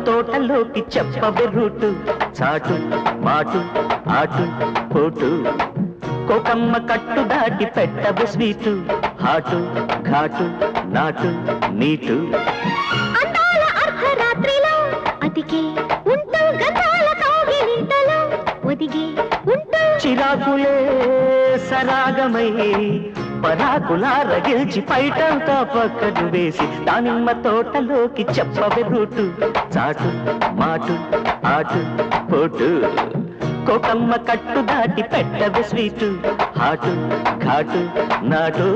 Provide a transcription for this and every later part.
తోటలోకి చెప్పవే రూటు చాటు మాటు ఆటు పోటు కోకమ్మ కట్టు దాటి పెట్టవే స్వీటు హాటు ఘాటు నాటు నీటు అందాల అర్ధరాత్రిలో అతికే ఉంటూ గతాల కౌగిలింతలో ఒదిగే ఉంటూ చిరాకులే సరాగమై పరాకులా రగిల్చి పైటంతా పక్కను వేసి దానిమ్మ తోటలోకి చెప్పవే రూటు చాటు మాటు ఆటు పోటు కోకమ్మ కట్టు దాటి పెట్టవే స్వీటు హాటు ఘాటు నాటు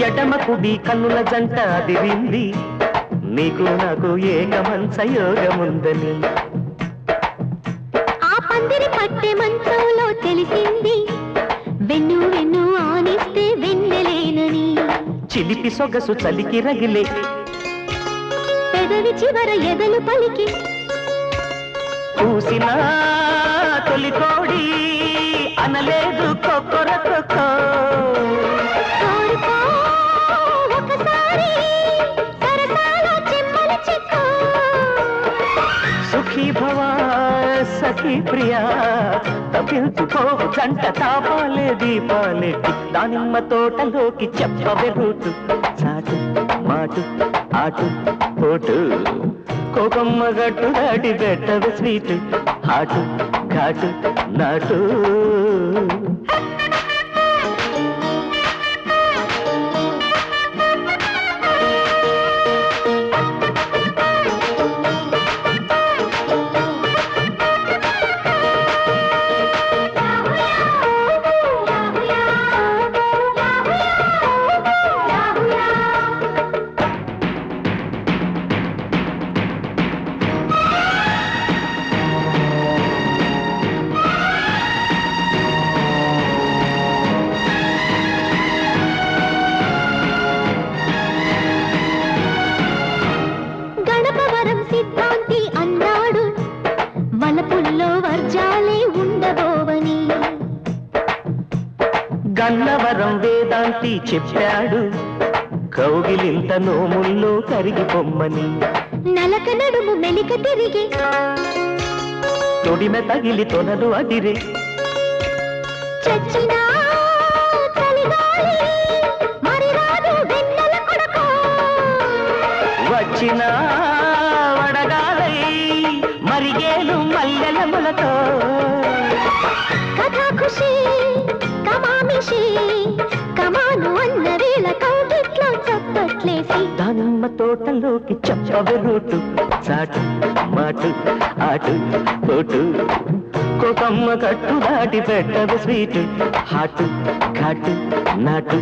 ఎడమ కుడి కన్నుల జంట అదిరింది నీకు నాకు ఏకమంచ యోగముందని ఆ పందిరి పట్టె మంచంలో తెలిసింది వెన్ను వెన్ను ఆనిస్తే వెన్నెలేనని చిలిపి సొగసు చలికి రగిలే పెదవి చివర ఎదలు పలికి పూసిన తొలి కోడి అనలేదు కొక్కరొక్క సుఖీ భవా సఖీ ప్రియా తప్పించుకోవు జంట తాపాలే దీపాలెట్టి దానిమ్మ తోటలోకి చెప్పవే రూటు చాటు మాటు ఆటు పోటు కోకమ్మ గట్టు దాటి పెట్టవే స్వీటు హాటు ఘాటు నాటు సిద్ధాంతి అన్నాడు వలపుల్లో వర్జాలే ఉండబోవని గన్నవరం వేదాంతి చెప్పాడు కౌగిలింత నోముల్లో కరిగిపోమ్మని నలక నడుము మెలిక తిరిగి తొడిమె తగిలి తొనలు అదిరే చచ్చినా చలిగాలి మరి రాదు వెన్నెల కొడకో వచ్చిన వడగాలై మరిగేలు మల్లెల మొలతో కథా ఖుషి కమామిషి కమాను అన్న వేళ కౌగిట్లో చప్పట్లేసి దానిమ్మ తోటలోకి చెప్పవే రూటు చాటు మాటు ఆటు పోటు కోకమ్మ కట్టు దాటి పెట్టవే స్వీటు హాటు ఘాటు నాటు